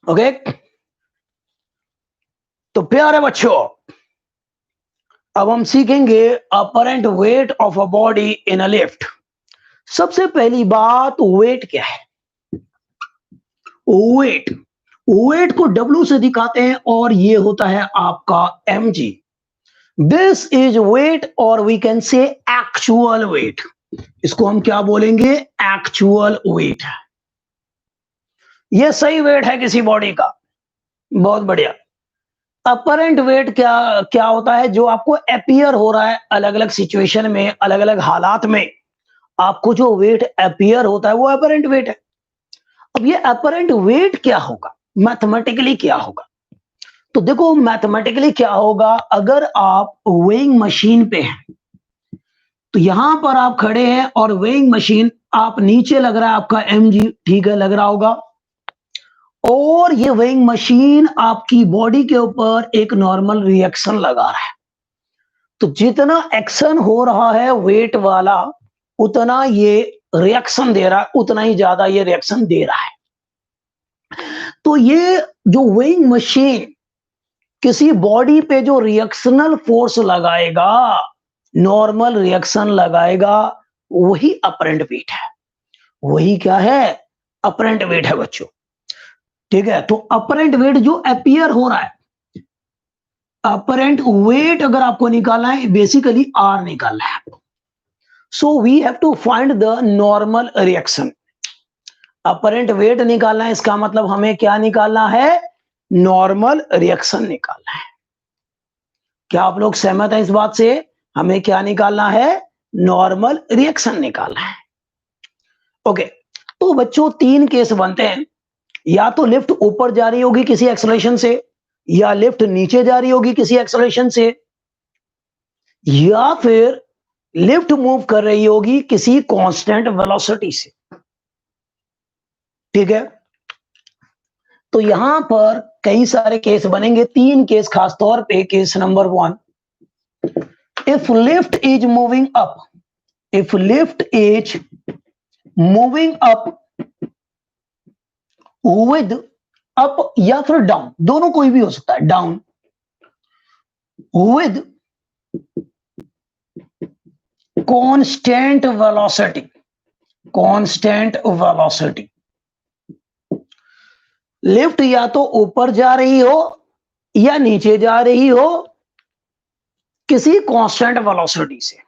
Okay. तो प्यारे बच्चों, अब हम सीखेंगे apparent weight of a body in a lift. सबसे पहली बात, वेट क्या है? वेट वेट को डब्ल्यू से दिखाते हैं और ये होता है आपका mg। दिस इज वेट और we can say actual weight. इसको हम क्या बोलेंगे? Actual weight. ये सही वेट है किसी बॉडी का। बहुत बढ़िया। अपरेंट वेट क्या क्या होता है? जो आपको अपीयर हो रहा है अलग अलग सिचुएशन में, अलग अलग हालात में आपको जो वेट अपीयर होता है वो अपरेंट वेट है। अब ये अपरेंट वेट क्या होगा, मैथमेटिकली क्या होगा? तो देखो मैथमेटिकली क्या होगा, अगर आप वेइंग मशीन पे हैं, तो यहां पर आप खड़े हैं और वेइंग मशीन आप नीचे लग रहा है आपका mg, ठीक है, लग रहा होगा। और ये वेइंग मशीन आपकी बॉडी के ऊपर एक नॉर्मल रिएक्शन लगा रहा है। तो जितना एक्शन हो रहा है वेट वाला, उतना ये रिएक्शन दे रहा है, उतना ही ज्यादा ये रिएक्शन दे रहा है। तो ये जो वेइंग मशीन किसी बॉडी पे जो रिएक्शनल फोर्स लगाएगा, नॉर्मल रिएक्शन लगाएगा, वही अपरेंट वेट है। वही क्या है? अपरेंट वेट है बच्चों। ठीक है, तो अपरेंट वेट जो अपीयर हो रहा है, अपरेंट वेट अगर आपको निकालना है, बेसिकली आर निकालना है आपको। So we have to find the normal reaction. Apparent weight निकालना है, इसका मतलब हमें क्या निकालना है? नॉर्मल रिएक्शन निकालना है। क्या आप लोग सहमत हैं इस बात से? हमें क्या निकालना है? नॉर्मल रिएक्शन निकालना है। ओके। तो बच्चों तीन केस बनते हैं, या तो लिफ्ट ऊपर जा रही होगी किसी एक्सेलरेशन से, या लिफ्ट नीचे जा रही होगी किसी एक्सेलरेशन से, या फिर लिफ्ट मूव कर रही होगी किसी कांस्टेंट वेलोसिटी से। ठीक है, तो यहां पर कई सारे केस बनेंगे, तीन केस खास तौर पे। Case number 1, if lift is moving up, if lift is moving up with, up या फिर डाउन, दोनों कोई भी हो सकता है, down with constant velocity, constant velocity. Lift या तो ऊपर जा रही हो या नीचे जा रही हो किसी कांस्टेंट वेलोसिटी से।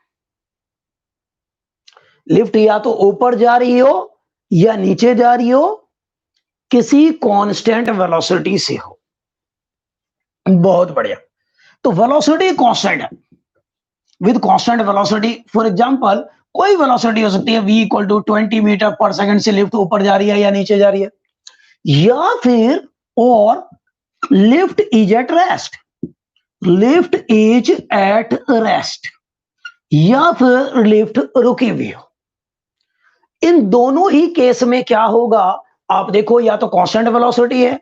लिफ्ट या तो ऊपर जा रही हो या नीचे जा रही हो किसी कांस्टेंट वेलोसिटी से हो। बहुत बढ़िया। तो वेलोसिटी कांस्टेंट है, with constant velocity. For example कोई वेलोसिटी हो सकती है, v इक्वल टू 20 मीटर पर सेकंड से लिफ्ट ऊपर जा रही है या नीचे जा रही है, या फिर और lift is at rest, lift is at rest, या फिर लिफ्ट रुकी हुई हो। इन दोनों ही केस में क्या होगा, आप देखो, या तो कांस्टेंट वेलोसिटी है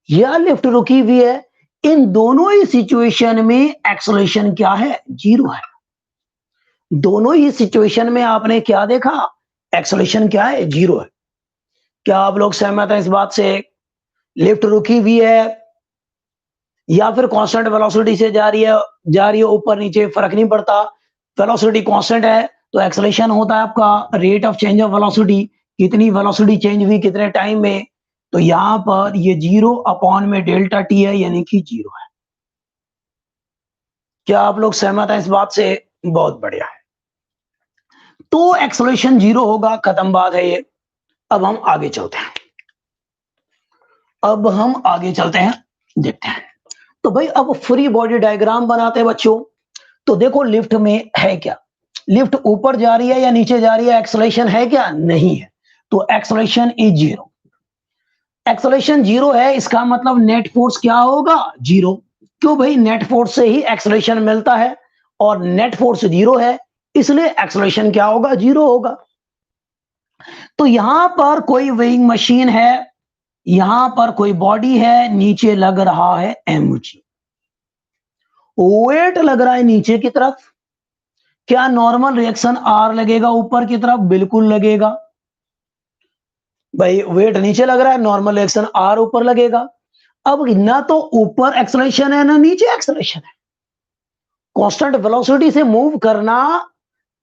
या लिफ्ट रुकी हुई है। इन दोनों ही सिचुएशन में एक्सेलरेशन क्या है? जीरो है। दोनों ही सिचुएशन में आपने क्या देखा? एक्सेलरेशन क्या है? जीरो है। क्या आप लोग सहमत हैं इस बात से? लिफ्ट रुकी हुई है या फिर कांस्टेंट वेलोसिटी से जा रही है ऊपर नीचे, फर्क नहीं पड़ता। वेलोसिटी कांस्टेंट है तो एक्सेलरेशन होता है आपका rate of change of velocity, कितनी वेलोसिटी चेंज हुई कितने टाइम में। तो यहां पर ये 0 अपॉन में डेल्टा टी है, यानी कि 0 है। क्या आप लोग सहमत हैं इस बात से? बहुत बढ़िया है। तो एक्सेलरेशन 0 होगा, खत्म बात है ये। अब हम आगे चलते हैं, अब हम आगे चलते हैं, देखते हैं। तो भाई अब फ्री बॉडी डायग्राम बनाते हैं बच्चों। तो देखो लिफ्ट में है क्या? लिफ्ट ऊपर जा रही है या नीचे जा रही है? एक्सेलरेशन है क्या? नहीं है। तो एक्सेलरेशन इज 0। एक्सेलरेशन 0 है, इसका मतलब नेट फोर्स क्या होगा? 0। क्यों भाई? नेट फोर्स से ही एक्सेलरेशन मिलता है और नेट फोर्स 0 है, इसलिए एक्सेलरेशन क्या होगा? 0 होगा। तो यहां पर कोई वेइंग मशीन है, यहां पर कोई बॉडी है, नीचे लग रहा है mg, वेट लग रहा है नीचे की तरफ। क्या नॉर्मल रिएक्शन आर लगेगा ऊपर की तरफ? बिल्कुल लगेगा। भाई वेट नीचे लग रहा है, नॉर्मल रिएक्शन आर ऊपर लगेगा। अब ना तो ऊपर एक्सेलरेशन है ना नीचे एक्सेलरेशन है। कांस्टेंट वेलोसिटी से मूव करना,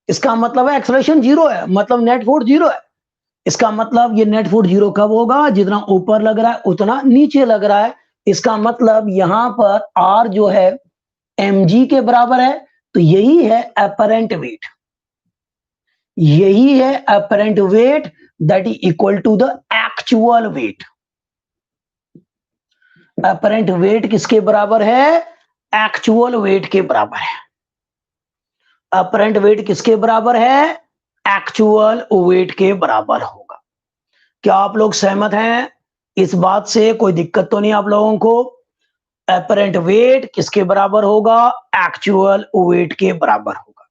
इसका मतलब है एक्सेलरेशन जीरो है, मतलब नेट फोर्स जीरो है। इसका मतलब ये नेट फोर्स जीरो कब होगा? जितना ऊपर लग रहा है उतना नीचे लग रहा है। इसका मतलब यहां पर आर जो है mg के बराबर है, तो यही है अपरेंट वेट। यही है apparent weight, that is equal to the actual weight. Apparent weight किसके बराबर है? एक्चुअल वेट के बराबर है। अपरेंट वेट किसके बराबर है? एक्चुअल वेट के बराबर होगा। क्या आप लोग सहमत हैं इस बात से? कोई दिक्कत तो नहीं आप लोगों को? अपरेंट वेट किसके बराबर होगा? एक्चुअल वेट के बराबर होगा।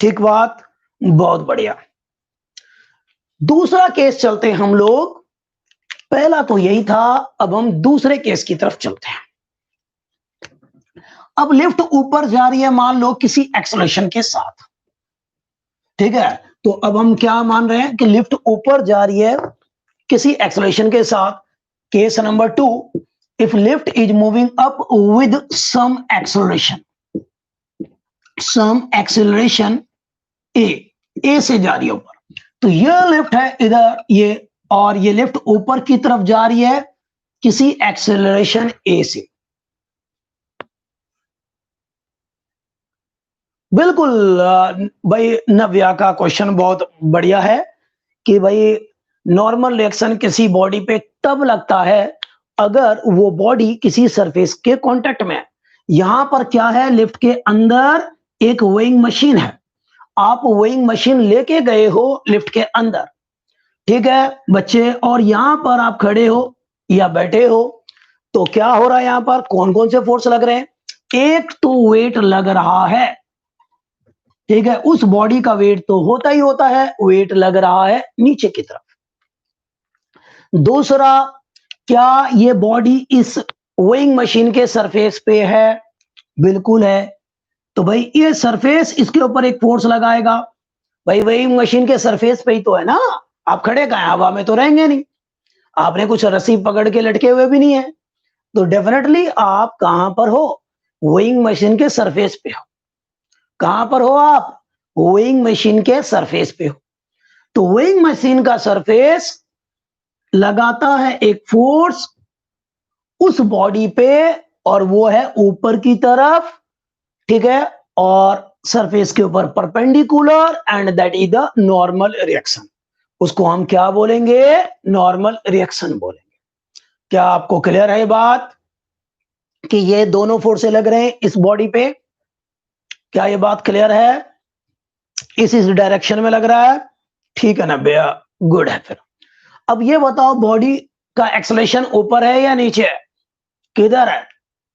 ठीक बात, बहुत बढ़िया। दूसरा केस चलते हैं हम लोग। पहला तो यही था, अब हम दूसरे केस की तरफ चलते हैं। अब लिफ्ट ऊपर जा रही है, मान लो किसी एक्सेलरेशन के साथ, ठीक है। तो अब हम क्या मान रहे हैं कि लिफ्ट ऊपर जा रही है किसी एक्सेलरेशन के साथ। Case number 2, if lift is moving up with some acceleration a से जा रही है ऊपर। तो यह लिफ्ट है इधर ये, और ये लिफ्ट ऊपर की तरफ जा रही है किसी एक्सेलरेशन ए से। बिल्कुल भाई नव्या का क्वेश्चन बहुत बढ़िया है कि भाई नॉर्मल रिएक्शन किसी बॉडी पे तब लगता है अगर वो बॉडी किसी सरफेस के कांटेक्ट में है। यहां पर क्या है, लिफ्ट के अंदर एक वेइंग मशीन है। आप वेइंग मशीन लेके गए हो लिफ्ट के अंदर, ठीक है बच्चे, और यहां पर आप खड़े हो या बैठे हो। तो क्या हो रहा है यहां पर? कौन कौन से फोर्स लग रहे हैं? एक तो वेट लग रहा है, ठीक है, उस बॉडी का वेट तो होता ही होता है, वेट लग रहा है नीचे की तरफ। दूसरा, क्या ये बॉडी इस वेइंग मशीन के सरफेस पे है? बिल्कुल है। तो भाई ये सरफेस इसके ऊपर एक फोर्स लगाएगा। भाई वेइंग मशीन के सरफेस पे ही तो है ना, आप खड़े कहां हैं? हवा में तो रहेंगे नहीं, आपने कुछ रस्सी पकड़ के लटके हुए भी नहीं है। तो डेफिनेटली आप कहां पर हो? वेइंग मशीन के सरफेस पे हो। कहां पर हो आप? वेइंग मशीन के सरफेस पे हो। तो वेइंग मशीन का सरफेस लगाता है एक फोर्स उस बॉडी पे, और वो है ऊपर की तरफ, ठीक है, और सरफेस के ऊपर perpendicular, and that is the normal reaction. उसको हम क्या बोलेंगे? नॉर्मल रिएक्शन बोलेंगे। क्या आपको क्लियर है ये बात कि ये दोनों फोर्सें लग रहे हैं इस बॉडी पे? क्या ये बात क्लियर है? इस डायरेक्शन में लग रहा है, ठीक है ना भैया, गुड है। फिर अब ये बताओ, बॉडी का एक्सेलरेशन ऊपर है या नीचे है? किधर है?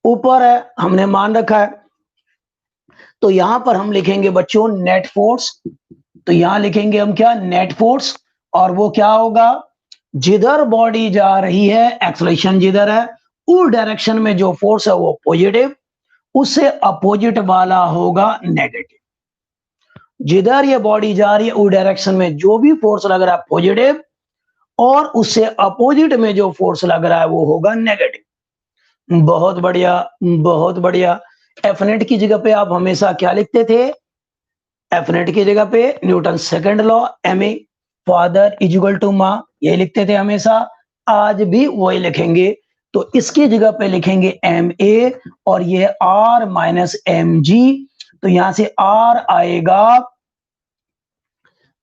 ऊपर है, हमने मान रखा है। तो यहां पर हम लिखेंगे बच्चों नेट फोर्स। तो यहां लिखेंगे हम क्या? Net force. और वो क्या होगा? जिधर बॉडी जा रही है, एक्सेलरेशन जिधर है, उस डायरेक्शन में जो फोर्स है वो पॉजिटिव, उससे अपोजिट वाला होगा नेगेटिव। जिधर ये बॉडी जा रही है उस डायरेक्शन में जो भी फोर्स लग रहा है पॉजिटिव, और उससे अपोजिट में जो फोर्स लग रहा है वो होगा नेगेटिव। बहुत बढ़िया, बहुत बढ़िया। एफ नेट की जगह पे आप हमेशा क्या लिखते थे? एफ नेट की जगह पे Newton second law, M A father is equal to मां, यही लिखते थे हमेशा। आज भी वही लिखेंगे। तो इसकी जगह पे लिखेंगे एम ए, और ये आर माइनस एम जी। तो यहां से आर आएगा,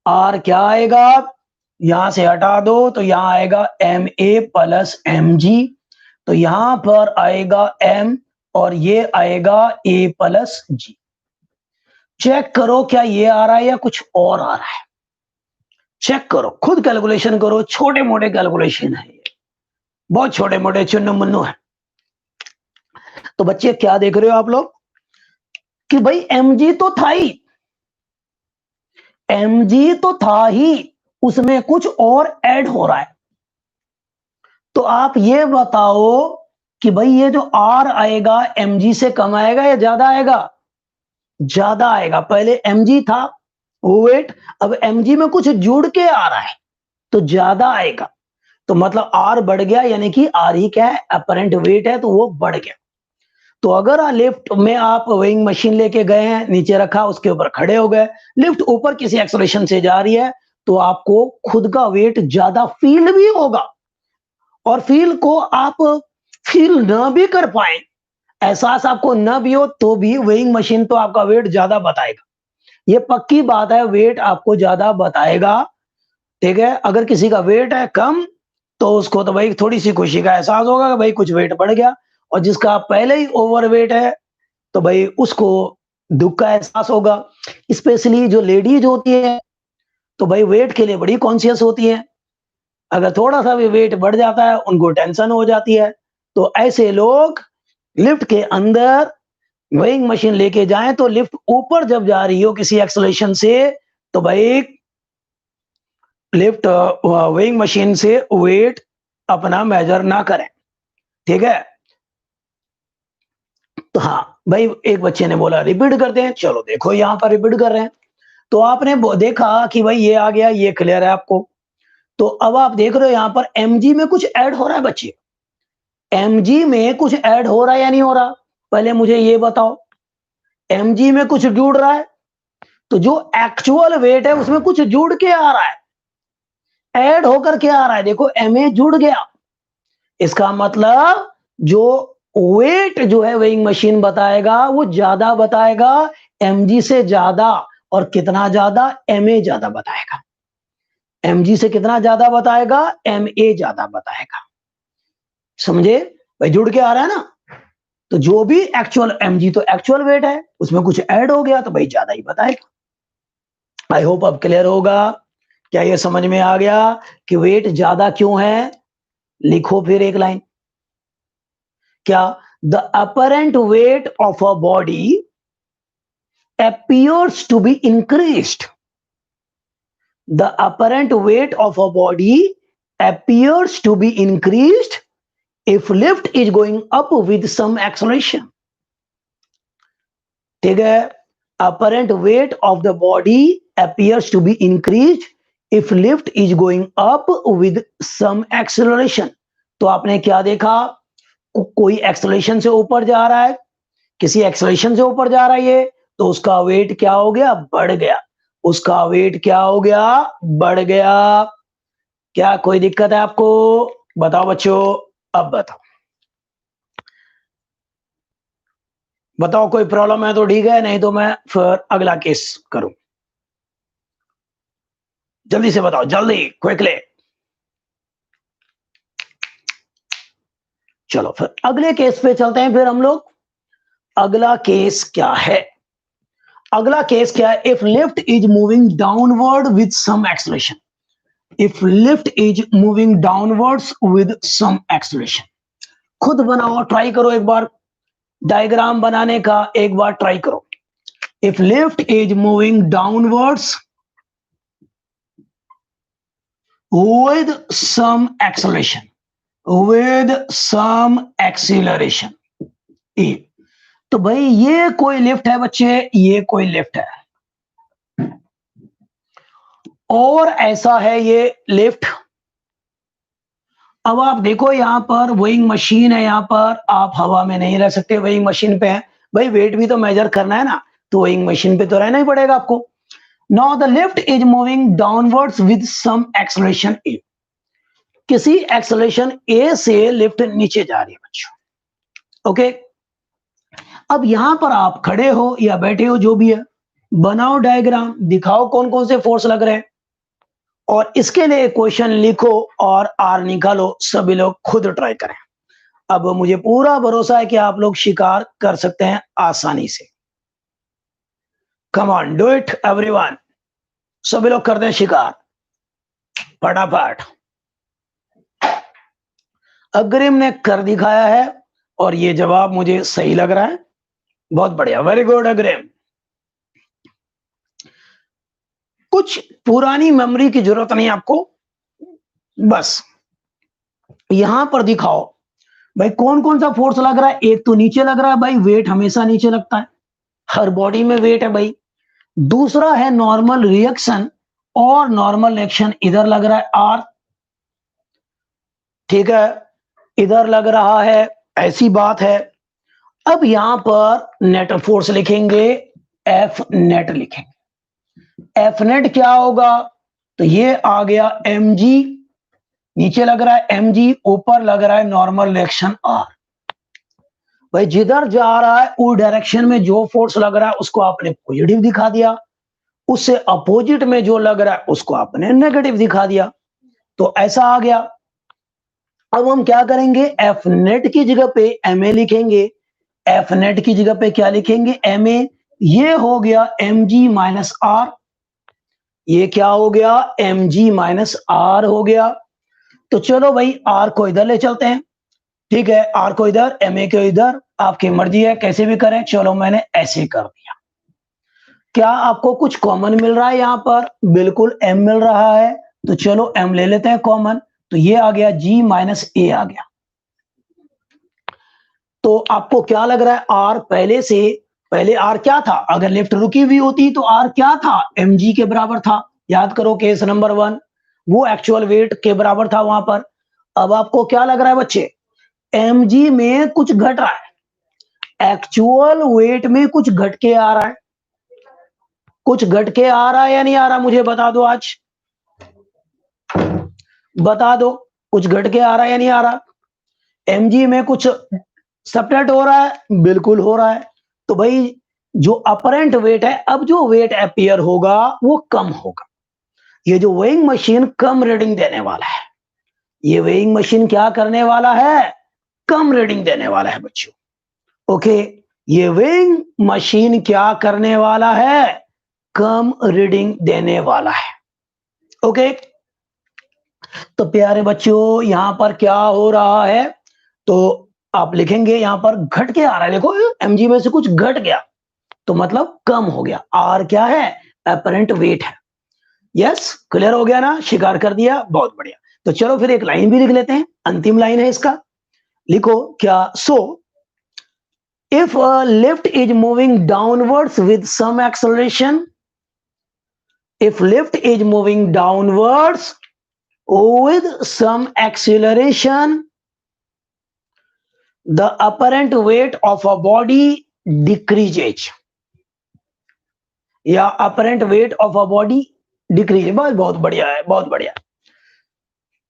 आर क्या आएगा? यहां से हटा दो तो यहां आएगा M A plus M G. तो यहां पर आएगा एम, और ये आएगा ए प्लस जी। चेक करो क्या ये आ रहा है या कुछ और आ रहा है? चेक करो, खुद कैलकुलेशन करो। छोटे मोटे कैलकुलेशन है ये, बहुत छोटे मोटे चुन्नू मुन्नू है। तो बच्चे क्या देख रहे हो आप लोग कि भाई mg तो था ही, mg तो था ही, उसमें कुछ और ऐड हो रहा है। तो आप ये बताओ कि भाई ये जो r आएगा mg से कम आएगा या ज्यादा आएगा? ज्यादा आएगा। पहले mg था वेट, अब mg में कुछ जुड़ के आ रहा है, तो ज्यादा आएगा। तो मतलब आर बढ़ गया, यानी कि आर ही क्या है, अपरेंट वेट है, तो वो बढ़ गया। तो अगर लिफ्ट में आप वेइंग मशीन लेके गए हैं, नीचे रखा, उसके ऊपर खड़े हो गए, लिफ्ट ऊपर किसी एक्सेलरेशन से जा रही है, तो आपको खुद का वेट ज्यादा फील भी होगा। और फील को आप फील न भी कर पाए, एहसास आपको न भी हो, तो भी वेइंग मशीन तो आपका वेट ज्यादा बताएगा। ये पक्की बात है, वेट आपको ज्यादा बताएगा। ठीक है, अगर किसी का वेट है कम, तो उसको तो भाई थोड़ी सी खुशी का एहसास होगा कि भाई कुछ वेट बढ़ गया, और जिसका पहले ही ओवर वेट है, तो भाई उसको दुख का एहसास होगा। स्पेशली जो लेडीज होती है, तो भाई वेट के लिए बड़ी कॉन्शियस होती है। अगर थोड़ा सा भी वेट बढ़ जाता है, उनको टेंशन हो जाती है। तो ऐसे लोग लिफ्ट के अंदर वेइंग मशीन लेके जाएं, तो लिफ्ट ऊपर जब जा रही हो किसी एक्सेलरेशन से, तो भाई लिफ्ट वेइंग मशीन से वेट अपना मेजर ना करें। ठीक है, तो हाँ भाई, एक बच्चे ने बोला रिपीट करते हैं, चलो देखो यहां पर रिपीट कर रहे हैं। तो आपने देखा कि भाई ये आ गया, ये क्लियर है आपको। तो अब आप देख रहे हो यहां पर एमजी में कुछ ऐड हो रहा है बच्चे, एमजी में कुछ ऐड हो रहा है या नहीं हो रहा, पहले मुझे ये बताओ। एमजी में कुछ जुड़ रहा है, तो जो एक्चुअल वेट है उसमें कुछ जुड़ के आ रहा है, ऐड होकर के आ रहा है। देखो एमए जुड़ गया, इसका मतलब जो वेट जो है वेइंग मशीन बताएगा वो ज्यादा बताएगा एमजी से ज्यादा। और कितना ज्यादा, एमए ज्यादा बताएगा। एमजी से कितना ज्यादा बताएगा, एमए ज्यादा बताएगा। समझे भाई, जुड़ के आ रहा है ना। तो जो भी एक्चुअल, एमजी तो एक्चुअल वेट है, उसमें कुछ ऐड हो गया तो भाई ज्यादा ही बताएगा। आई होप अब क्लियर होगा। क्या ये समझ में आ गया कि वेट ज्यादा क्यों है? लिखो फिर एक लाइन। क्या? The apparent weight of a body appears to be increased. The apparent weight of a body appears to be increased if lift is going up with some acceleration. ठीक है, apparent weight of the body appears to be increased if lift is going up with some acceleration. तो आपने क्या देखा, कोई acceleration से ऊपर जा रहा है, किसी एक्सेलरेशन से ऊपर जा रहा है ये, तो उसका वेट क्या हो गया, बढ़ गया। उसका वेट क्या हो गया, बढ़ गया। क्या कोई दिक्कत है आपको? बताओ बच्चों, अब बताओ, बताओ कोई प्रॉब्लम है तो ठीक है, नहीं तो मैं फिर अगला केस करूं। जल्दी से बताओ, जल्दी, क्विकली। चलो फिर अगले केस पे चलते हैं फिर हम लोग। अगला केस क्या है? अगला केस क्या है? If lift is moving downward with some acceleration. If lift is moving downwards with some acceleration. खुद बनाओ, ट्राई करो एक बार, डायग्राम बनाने का एक बार ट्राई करो। If lift is moving downwards with some acceleration, with some acceleration E। तो भाई ये कोई लिफ्ट है बच्चे, ये कोई लिफ्ट है, और ऐसा है ये लिफ्ट। अब आप देखो यहां पर वेइंग मशीन है, यहां पर आप हवा में नहीं रह सकते, वेइंग मशीन पे है। भाई वेट भी तो मेजर करना है ना, तो वेइंग मशीन पे तो रहना ही पड़ेगा आपको। Now the lift is moving downwards with some acceleration a. किसी एक्सेलरेशन ए से लिफ्ट नीचे जा रही है बच्चों। ओके, अब यहां पर आप खड़े हो या बैठे हो, जो भी है, बनाओ डायग्राम, दिखाओ कौन कौन से फोर्स लग रहे हैं, और इसके लिए क्वेश्चन लिखो और आर निकालो। सभी लोग खुद ट्राई करें। अब मुझे पूरा भरोसा है कि आप लोग शिकार कर सकते हैं आसानी से। Come on, do it everyone. सभी लोग करते हैं शिकार फटाफट। अग्रिम ने कर दिखाया है, और ये जवाब मुझे सही लग रहा है। बहुत बढ़िया, वेरी गुड अग्रिम। कुछ पुरानी मेमोरी की जरूरत नहीं आपको, बस यहां पर दिखाओ भाई कौन कौन सा फोर्स लग रहा है। एक तो नीचे लग रहा है, भाई वेट हमेशा नीचे लगता है, हर बॉडी में वेट है भाई। दूसरा है नॉर्मल रिएक्शन, और नॉर्मल रिएक्शन इधर लग रहा है आर, ठीक है, इधर लग रहा है, ऐसी बात है। अब यहां पर नेट फोर्स लिखेंगे, एफ नेट लिखेंगे। एफ नेट क्या होगा, तो ये आ गया एम जी, नीचे लग रहा है एम जी, ऊपर लग रहा है नॉर्मल रिएक्शन आर। भाई जिधर जा रहा है उस डायरेक्शन में जो फोर्स लग रहा है उसको आपने पॉजिटिव दिखा दिया, उससे अपोजिट में जो लग रहा है उसको आपने नेगेटिव दिखा दिया, तो ऐसा आ गया। अब हम क्या करेंगे, एफ नेट की जगह पे एम ए लिखेंगे, एफ नेट की जगह पे क्या लिखेंगे, एम ए। ये हो गया एम जी माइनस आर, ये क्या हो गया, एम जी माइनस आर हो गया। तो चलो भाई आर को इधर ले चलते हैं, ठीक है, आर को इधर, एम ए को इधर, आपकी मर्जी है कैसे भी करें। चलो मैंने ऐसे कर दिया। क्या आपको कुछ कॉमन मिल रहा है यहां पर, बिल्कुल एम मिल रहा है, तो चलो एम ले लेते हैं कॉमन, तो ये आ गया जी माइनस ए आ गया। तो आपको क्या लग रहा है, आर पहले से, पहले आर क्या था, अगर लिफ्ट रुकी हुई होती तो आर क्या था, एम जी के बराबर था। याद करो केस नंबर 1, वो एक्चुअल वेट के बराबर था वहां पर। अब आपको क्या लग रहा है बच्चे, एम जी में कुछ घट रहा है, एक्चुअल वेट में कुछ घट के आ रहा है, कुछ घट के आ रहा है या नहीं आ रहा, मुझे बता दो, आज बता दो, कुछ घट के आ रहा है या नहीं आ रहा। एमजी में कुछ सब्ट्रैक्ट हो रहा है, बिल्कुल हो रहा है। तो भाई जो अपरेंट वेट है, अब जो वेट अपीयर होगा वो कम होगा। ये जो वेइंग मशीन कम रीडिंग देने वाला है, ये वेइंग मशीन क्या करने वाला है, कम रीडिंग देने वाला है बच्चों। ओके, ये वेइंग मशीन क्या करने वाला है, कम रीडिंग देने वाला है। ओके, तो प्यारे बच्चों यहां पर क्या हो रहा है, तो आप लिखेंगे यहां पर घट के आ रहा है, देखो एमजी में से कुछ घट गया, तो मतलब कम हो गया। आर क्या है, अपरेंट वेट है। यस, क्लियर हो गया ना, शिकार कर दिया, बहुत बढ़िया। तो चलो फिर एक लाइन भी लिख लेते हैं, अंतिम लाइन है इसका, लिखो क्या, so if a lift is moving downwards with some acceleration, if lift is moving downwards with some acceleration, the apparent weight of a body decreases, या apparent weight of a body decreases। बस बहुत बढ़िया है, बहुत बढ़िया।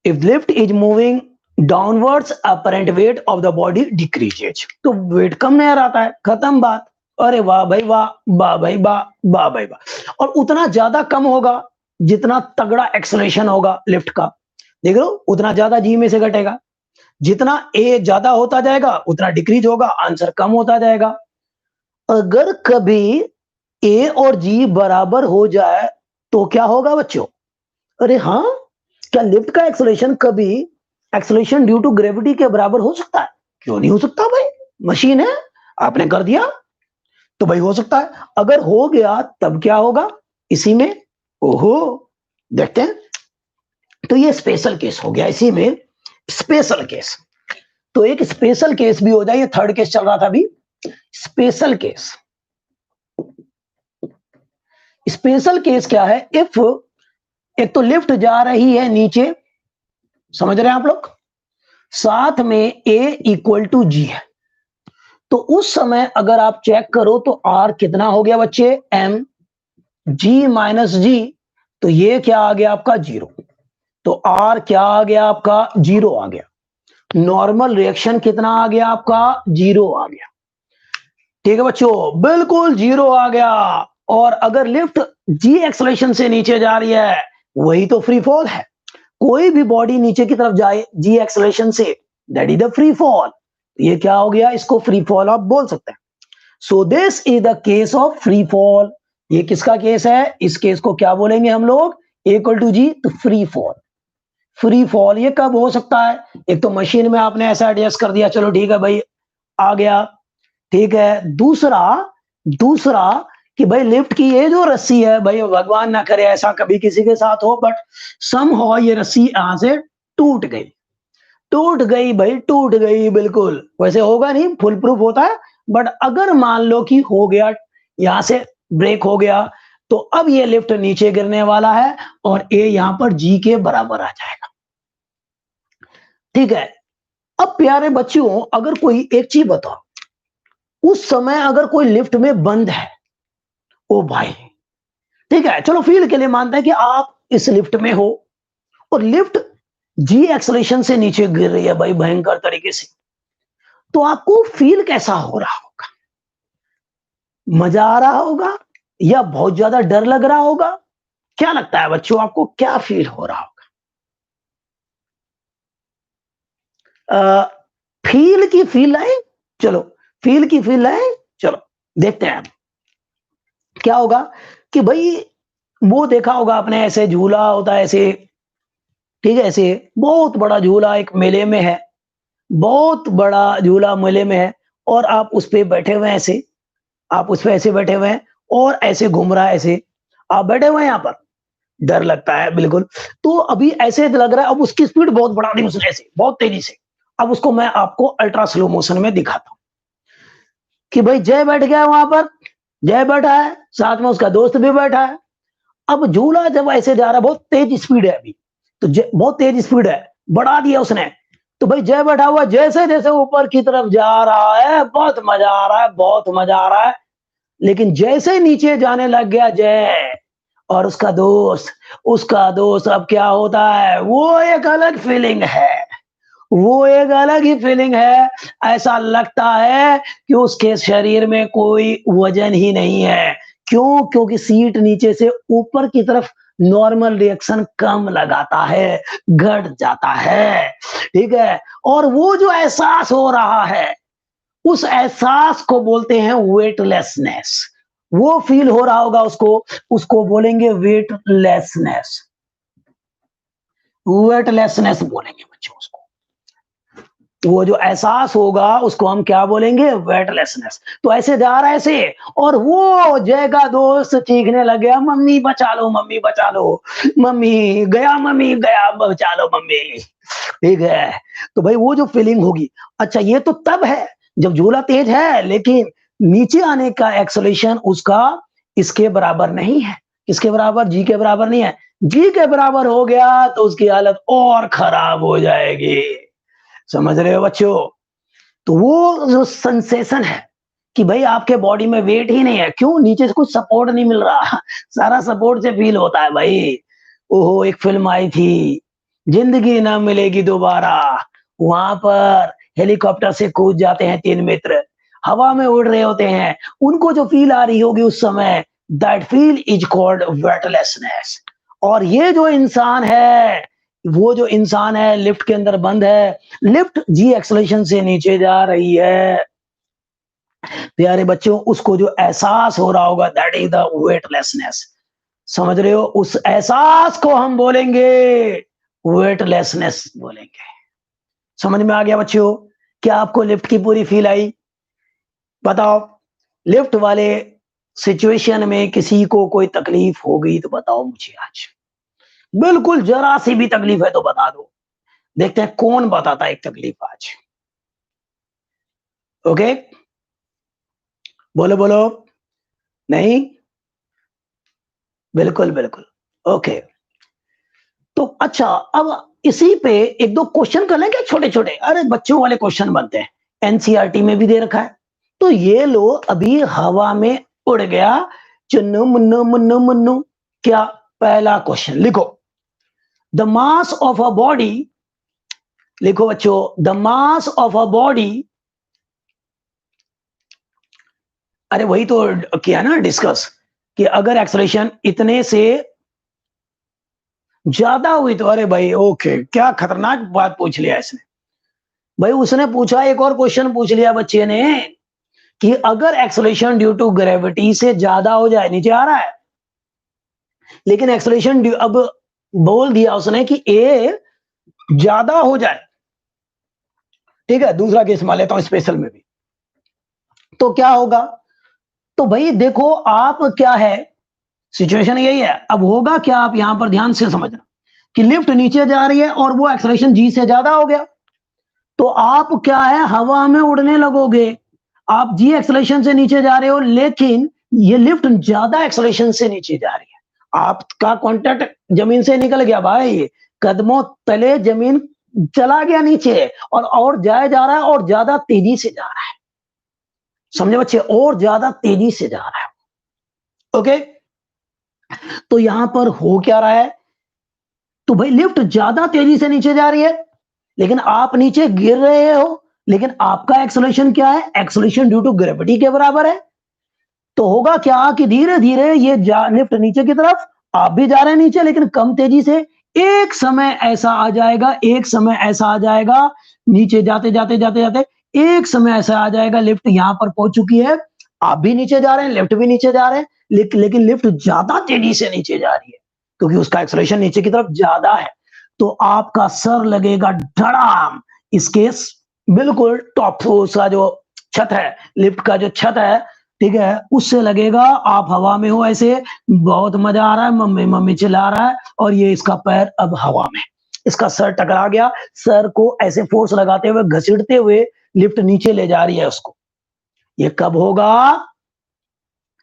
if lift is moving downwards apparent weight of the body decreases, तो wait कम नहीं रहता है, खत्म बात। अरे वाह भाई वाह, वाह भाई वाह, वाह भाई वाह। और उतना ज्यादा कम होगा जितना तगड़ा एक्सेलरेशन होगा लिफ्ट का, देख लो उतना ज्यादा जी में से घटेगा, जितना ए ज्यादा होता जाएगा उतना डिक्रीज होगा, आंसर कम होता जाएगा। अगर कभी ए और जी बराबर हो जाए तो क्या होगा बच्चों, अरे हाँ, क्या लिफ्ट का एक्सेलरेशन कभी एक्सेलरेशन ड्यू टू ग्रेविटी के बराबर हो सकता है, क्यों नहीं हो सकता भाई, मशीन है, आपने कर दिया तो भाई हो सकता है। अगर हो गया तब क्या होगा इसी में, ओहो, देखते हैं। तो ये स्पेशल केस हो गया, इसी में स्पेशल केस। तो एक स्पेशल केस भी हो जाए, ये थर्ड केस चल रहा था अभी, स्पेशल केस। स्पेशल केस क्या है, इफ एक तो लिफ्ट जा रही है नीचे, समझ रहे हैं आप लोग, साथ में ए इक्वल टू जी है, तो उस समय अगर आप चेक करो तो आर कितना हो गया बच्चे, एम जी माइनस जी, तो ये क्या आ गया आपका जीरो, तो आर क्या आ गया आपका, जीरो आ गया। नॉर्मल रिएक्शन कितना आ गया आपका, जीरो आ गया, ठीक है बच्चों, बिल्कुल जीरो आ गया। और अगर लिफ्ट जी एक्सेलरेशन से नीचे जा रही है, वही तो फ्री फॉल है, कोई भी बॉडी नीचे की तरफ जाए जी एक्सेलरेशन से, that is the free fall, ये क्या हो गया, इसको फ्री फॉल आप बोल सकते हैं। So this is the case of free fall, ये किसका केस है, इस केस को क्या बोलेंगे हम लोग, इक्वल टू जी, तो फ्री फॉल। फ्री फॉल ये कब हो सकता है, एक तो मशीन में आपने ऐसा एडजस्ट कर दिया, चलो ठीक है भाई आ गया, ठीक है। दूसरा दूसरा कि भाई लिफ्ट की ये जो रस्सी है, भाई भगवान ना करे ऐसा कभी किसी के साथ हो, बट समहाउ ये रस्सी यहां से टूट गई, टूट गई भाई, टूट गई, बिल्कुल वैसे होगा नहीं, फुल प्रूफ होता है, बट अगर मान लो कि हो गया, यहां से ब्रेक हो गया, तो अब ये लिफ्ट नीचे गिरने वाला है और ए यहां पर जी के बराबर आ जाएगा। ठीक है, अब प्यारे बच्चों अगर कोई एक चीज बताओ, उस समय अगर कोई लिफ्ट में बंद है, ओ भाई, ठीक है, चलो फील के लिए मानते हैं कि आप इस लिफ्ट में हो और लिफ्ट जी एक्सेलरेशन से नीचे गिर रही है भाई भयंकर तरीके से, तो आपको फील कैसा हो रहा होगा? मजा आ रहा होगा या बहुत ज्यादा डर लग रहा होगा? क्या लगता है बच्चों, आपको क्या फील हो रहा होगा? फील की फील आए, चलो फील की फील आए, चलो देखते हैं क्या होगा। कि भाई वो देखा होगा आपने, ऐसे झूला होता है ऐसे, ठीक है, ऐसे बहुत बड़ा झूला एक मेले में है, बहुत बड़ा झूला मेले में है और आप उस पे बैठे हुए हैं ऐसे, आप उस पे ऐसे बैठे हुए हैं और ऐसे घूम रहा है ऐसे, आप बैठे हुए हैं यहाँ पर, डर लगता है बिल्कुल। तो अभी ऐसे लग रहा है, अब उसकी स्पीड बहुत बढ़ा दी उसने ऐसे बहुत तेजी से। अब उसको मैं आपको अल्ट्रा स्लो मोशन में दिखाता हूँ कि भाई जय बैठ गया है वहां पर, जय बैठा है, साथ में उसका दोस्त भी बैठा है। अब झूला जब ऐसे जा रहा है, बहुत तेज स्पीड है अभी, तो बहुत तेज स्पीड है, बढ़ा दिया उसने। तो भाई जय बैठा हुआ जैसे जैसे ऊपर की तरफ जा रहा है, बहुत मजा आ रहा है, बहुत मजा आ रहा है। लेकिन जैसे नीचे जाने लग गया जय और उसका दोस्त अब क्या होता है, वो एक अलग फीलिंग है, वो एक अलग ही फीलिंग है। ऐसा लगता है कि उसके शरीर में कोई वजन ही नहीं है। क्यों? क्योंकि सीट नीचे से ऊपर की तरफ नॉर्मल रिएक्शन कम लगाता है, घट जाता है, ठीक है। और वो जो एहसास हो रहा है, उस एहसास को बोलते हैं वेटलेसनेस। वो फील हो रहा होगा उसको, उसको बोलेंगे वेटलेसनेस, वेटलेसनेस बोलेंगे बच्चों उसको। वो जो एहसास होगा उसको हम क्या बोलेंगे? वेटलेसनेस। तो ऐसे जा रहा है ऐसे, और वो जय का दोस्त चीखने लग गया, मम्मी बचा लो, मम्मी बचा लो, मम्मी गया, बचा लो मम्मी, ठीक है। तो भाई वो जो फीलिंग होगी, अच्छा ये तो तब है जब झूला तेज है, लेकिन नीचे आने का एक्सेलरेशन उसका इसके बराबर नहीं है। किसके बराबर? जी के बराबर नहीं है। जी के बराबर हो गया तो उसकी हालत और खराब हो जाएगी। समझ रहे हो बच्चों? तो वो जो सेंसेशन है कि भाई आपके बॉडी में वेट ही नहीं है, क्यों? नीचे से कुछ सपोर्ट नहीं मिल रहा, सारा सपोर्ट से फील होता है भाई। ओहो, एक फिल्म आई थी, जिंदगी ना मिलेगी दोबारा, वहां पर हेलीकॉप्टर से कूद जाते हैं 3 मित्र, हवा में उड़ रहे होते हैं, उनको जो फील आ रही होगी उस समय, that feel is called weightlessness. और ये जो इंसान है, वो जो इंसान है लिफ्ट के अंदर बंद है, लिफ्ट जी एक्सेलरेशन से नीचे जा रही है, प्यारे बच्चों, उसको जो एहसास हो रहा होगा, दैट इज द वेटलेसनेस। समझ रहे हो? उस एहसास को हम बोलेंगे वेटलेसनेस बोलेंगे। समझ में आ गया बच्चों? क्या आपको लिफ्ट की पूरी फील आई? बताओ, लिफ्ट वाले सिचुएशन में किसी को कोई तकलीफ हो गई तो बताओ मुझे आज। बिल्कुल जरा सी भी तकलीफ है तो बता दो। देखते हैं कौन बताता है एक तकलीफ आज। ओके, बोलो बोलो। नहीं, बिल्कुल बिल्कुल। ओके, तो अच्छा, अब इसी पे एक दो क्वेश्चन कर लेंगे छोटे छोटे, अरे बच्चों वाले क्वेश्चन बनते हैं, एनसीईआरटी में भी दे रखा है। तो ये लो, अभी हवा में उड़ गया, चुन्नू मुन्नू मुन्नू मुन्नू। क्या? पहला क्वेश्चन लिखो, the mass of a body, लिखो बच्चों, the mass of a body, अरे वही तो किया ना डिस्कस, कि अगर एक्सलेशन इतने से ज्यादा हुई तो, अरे भाई ओके, क्या खतरनाक बात पूछ लिया इसने। भाई उसने पूछा, एक और क्वेश्चन पूछ लिया बच्चे ने, कि अगर एक्सेलरेशन ड्यू टू ग्रेविटी से ज्यादा हो जाए, नीचे आ रहा है, लेकिन एक्सेलरेशन अब बोल दिया उसने कि ए ज्यादा हो जाए, ठीक है, दूसरा केस मान लेता हूं स्पेशल में भी, तो क्या होगा? तो भाई देखो, आप क्या है, सिचुएशन यही है, अब होगा क्या, आप यहां पर ध्यान से समझना, कि लिफ्ट नीचे जा रही है और वो एक्सेलरेशन जी से ज्यादा हो गया, तो आप क्या है, हवा में उड़ने लगोगे। आप जी एक्सेलरेशन से नीचे जा रहे हो, लेकिन ये लिफ्ट ज्यादा एक्सेलरेशन से नीचे जा रही है, आपका कांटेक्ट जमीन से निकल गया भाई, कदमों तले जमीन चला गया नीचे, और जाया जा रहा है और ज्यादा तेजी से जा रहा है, समझे बच्चे, और ज्यादा तेजी से जा रहा है। ओके, तो यहां पर हो क्या रहा है, तो भाई लिफ्ट ज्यादा तेजी से नीचे जा रही है, लेकिन आप नीचे गिर रहे हो, लेकिन आपका एक्सेलरेशन क्या है, एक्सेलरेशन ड्यू टू ग्रेविटी के बराबर है। तो होगा क्या कि धीरे धीरे ये लिफ्ट नीचे की तरफ, आप भी जा रहे हैं नीचे लेकिन कम तेजी से, एक समय ऐसा आ जाएगा, एक समय ऐसा आ जाएगा, नीचे जाते जाते जाते जाते एक समय ऐसा आ जाएगा, लिफ्ट यहां पर पहुंच चुकी है, आप भी नीचे जा रहे हैं, लिफ्ट भी नीचे जा रहे हैं, लेकिन लिफ्ट ज्यादा तेजी से नीचे जा रही है क्योंकि उसका एक्सेलरेशन नीचे की तरफ ज्यादा है। तो आपका सर लगेगा धड़ाम इसके बिल्कुल टॉप, उसका जो छत है, लिफ्ट का जो छत है, ठीक है, उससे लगेगा, आप हवा में हो ऐसे, बहुत मजा आ रहा है, मम्मी मम्मी चिल्ला रहा है, और ये इसका पैर अब हवा में, इसका सर टकरा गया, सर को ऐसे फोर्स लगाते हुए घसीटते हुए लिफ्ट नीचे ले जा रही है उसको। ये कब होगा,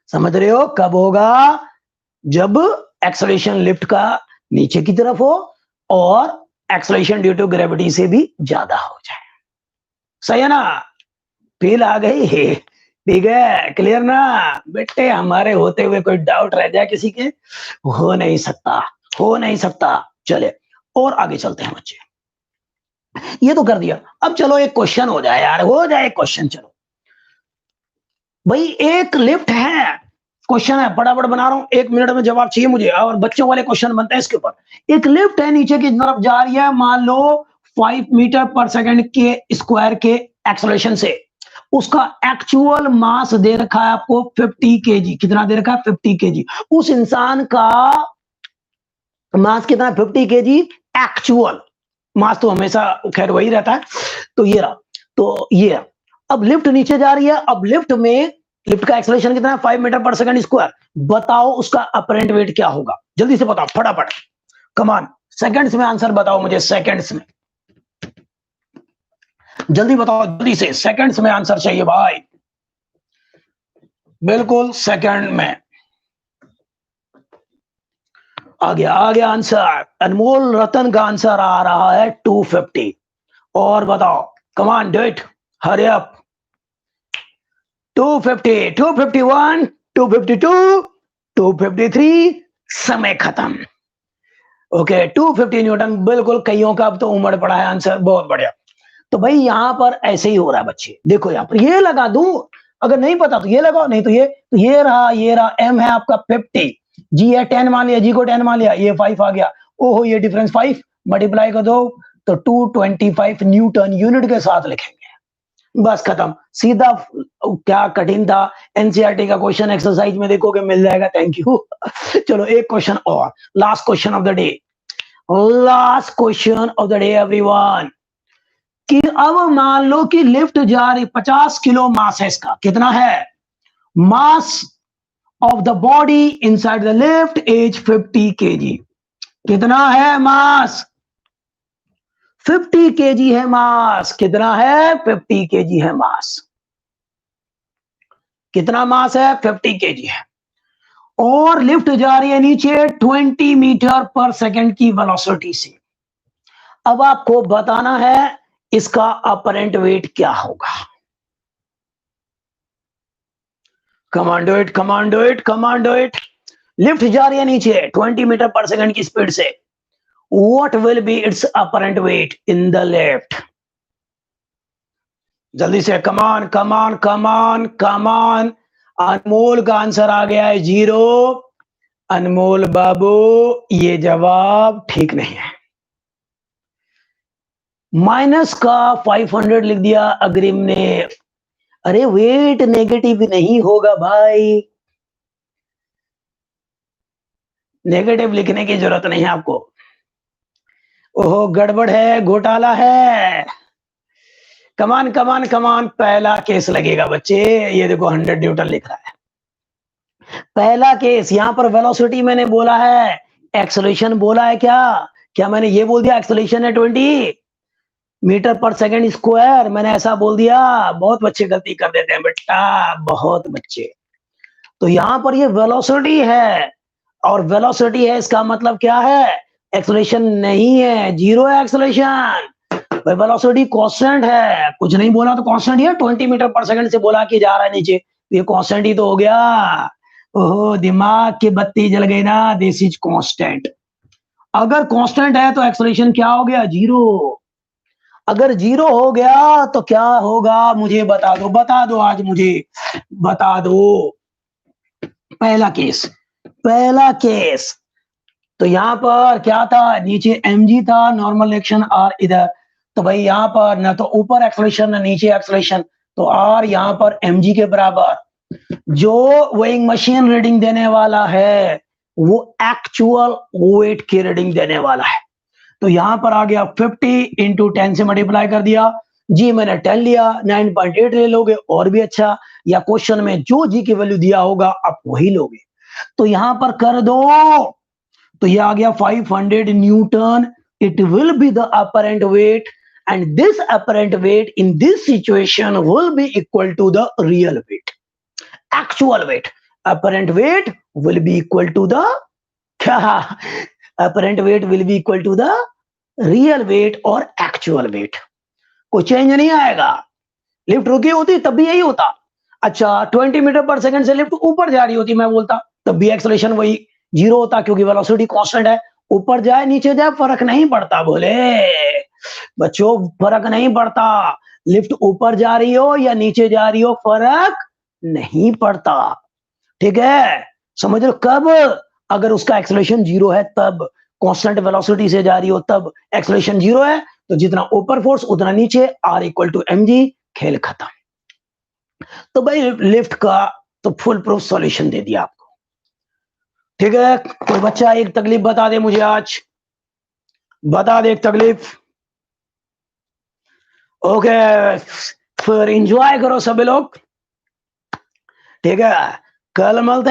समझ रहे हो, कब होगा, जब एक्सेलरेशन लिफ्ट का नीचे की तरफ हो और एक्सेलरेशन ड्यू टू ग्रेविटी से भी ज्यादा हो जाए। सही है ना, फील आ गई, ठीक है, क्लियर ना बेटे, हमारे होते हुए कोई डाउट रह जाए किसी के, हो नहीं सकता, हो नहीं सकता। चले और आगे चलते हैं बच्चे, ये तो कर दिया, अब चलो एक क्वेश्चन हो जाए यार, हो जाए एक क्वेश्चन, चलो भाई, एक लिफ्ट है, क्वेश्चन है, फटाफट बना रहा हूं, 1 मिनट में जवाब चाहिए मुझे, और बच्चों वाले क्वेश्चन बनते हैं इसके ऊपर। एक लिफ्ट है, नीचे की तरफ जा रही है, मान लो 5 मीटर पर सेकंड के स्क्वायर के एक्सेलरेशन से, उसका एक्चुअल मास दे रखा है आपको 50 केजी, कितना दे रखा है, 50 केजी, उस इंसान का मास कितना, 50 केजी एक्चुअल मास, तो हमेशा खैर वही रहता है, तो ये रहा, तो ये अब लिफ्ट नीचे जा रही है, अब लिफ्ट में, लिफ्ट का एक्सेलरेशन कितना है, 5 मीटर पर सेकंड स्क्वायर, बताओ उसका अपरेंट वेट क्या होगा, जल्दी से बताओ फटाफट, कमान, सेकंड्स में आंसर बताओ मुझे, सेकंड्स में, जल्दी बताओ, जल्दी से, सेकंड्स में आंसर चाहिए भाई, बिल्कुल सेकंड में। आ गया आंसर, अनमोल रतन का आंसर आ रहा है 250, और बताओ, कमान डू इट, हरी अप, 250, 251, 252, 253, समय खत्म। ओके, 250 न्यूटन, बिल्कुल, कईयों का अब तो उमड़ पड़ा है आंसर, बहुत बढ़िया। तो भाई यहां पर ऐसे ही हो रहा है बच्चे, देखो यहां पर ये लगा दूं, अगर नहीं पता तो ये लगाओ, नहीं तो ये रहा, एम है आपका 50, जी है 10 मान लिया, जी को 10 मान लिया, ये 5 आ गया, ओहो ये डिफरेंस 5 मल्टीप्लाई कर दो तो 225 न्यूटन यूनिट के साथ लिखेंगे, बस खत्म, सीधा, क्या कठिन था, एनसीईआरटी का क्वेश्चन एक्सरसाइज में देखोगे मिल जाएगा, थैंक यू। चलो एक क्वेश्चन और, last question of the day, last question of the day everyone, कि अब मान लो कि लिफ्ट जा रही, 50 किलो मास है इसका, कितना है mass of the body inside the lift is 50 KG, कितना है मास, 50 केजी है मास, कितना है, 50 केजी है मास, कितना मास है, 50 केजी है, और लिफ्ट जा रही है नीचे 20 मीटर पर सेकंड की वेलोसिटी से। अब आपको बताना है इसका अपरेंट वेट क्या होगा, commando it, commando it, commando it, lift जा रही है नीचे 20 मीटर पर सेकंड की स्पीड से, what will be it's apparent weight in the lift, जल्दी से, कमान कमान कमान कमान, अनमोल का आंसर आ गया है 0, अनमोल बाबू ये जवाब ठीक नहीं है, माइनस का 500 लिख दिया अग्रिम ने, अरे वेट नेगेटिव नहीं होगा भाई, नेगेटिव लिखने की जरूरत नहीं है आपको, ओहो गड़बड़ है, घोटाला है, कमान कमान कमान, पहला केस लगेगा बच्चे, ये देखो 100 न्यूटन लिख रहा है, पहला केस, यहां पर वेलोसिटी मैंने बोला है, एक्सेलरेशन बोला है क्या, क्या मैंने ये बोल दिया एक्सेलरेशन है 20 मीटर पर सेकंड स्क्वायर, मैंने ऐसा बोल दिया, बहुत बच्चे गलती कर देते हैं बेटा, बहुत बच्चे, तो यहां पर ये वेलोसिटी है, और वेलोसिटी है इसका मतलब क्या है, एक्सेलरेशन नहीं है, जीरो है एक्सेलरेशन। भाई वेलोसिटी कांस्टेंट है, कुछ नहीं बोला तो कांस्टेंट ही है, 20 मीटर पर सेकंड से बोला कि जा रहा है नीचे, तो ये कांस्टेंट ही तो हो गया। ओहो, दिमाग की बत्ती जल गई ना, दिस इज कांस्टेंट। अगर कांस्टेंट है तो एक्सेलरेशन क्या हो गया, जीरो। अगर जीरो हो गया तो क्या होगा, मुझे बता दो आज मुझे, बता दो। पहला केस, तो यहां पर क्या था, नीचे mg था, नॉर्मल एक्शन r इधर, तो भाई यहां पर ना तो ऊपर एक्सेलरेशन ना नीचे एक्सेलरेशन, तो r यहां पर mg के बराबर। जो वेइंग मशीन रीडिंग देने वाला है वो एक्चुअल वेट की रीडिंग देने वाला है, तो यहां पर आ गया 50 इंटू 10 से मल्टीप्लाई कर दिया। जी मैंने 10 लिया, 9.8 ले लोगे और भी अच्छा, या क्वेश्चन में जो जी की वैल्यू दिया होगा आप वही लोगे, तो यहां पर कर दो। तो ये आ गया 500 newton, it will be the apparent weight, and this apparent weight in this situation will be equal to the real weight, actual weight. Apparent weight will be equal to the क्या, apparent weight will be equal to the real weight और actual weight, कोई change नहीं आएगा। Lift रुकी होती तब भी यही होता। अच्छा 20 मीटर पर सेकंड से लिफ्ट ऊपर जा रही होती, मैं बोलता तब भी एक्सेलरेशन वही जीरो होता, क्योंकि वेलोसिटी कांस्टेंट है, ऊपर जाए नीचे जाए फर्क नहीं पड़ता। बोले बच्चों फर्क नहीं पड़ता, लिफ्ट ऊपर जा रही हो या नीचे जा रही हो फर्क नहीं पड़ता, ठीक है। समझ लो कब, अगर उसका एक्सेलरेशन जीरो है तब, कांस्टेंट वेलोसिटी से जा रही हो तब, एक्सेलरेशन जीरो है तो जितना ऊपर फोर्स उतना नीचे, are equal to M G, खेल खत्म। तो भाई लिफ्ट का तो फुल प्रूफ सॉल्यूशन दे दिया आपको, ठीक है। कोई बच्चा एक तकलीफ बता दे मुझे आज, बता दे एक तकलीफ। ओके, फिर एंजॉय करो सभी लोग, ठीक है। कल मिलते हैं।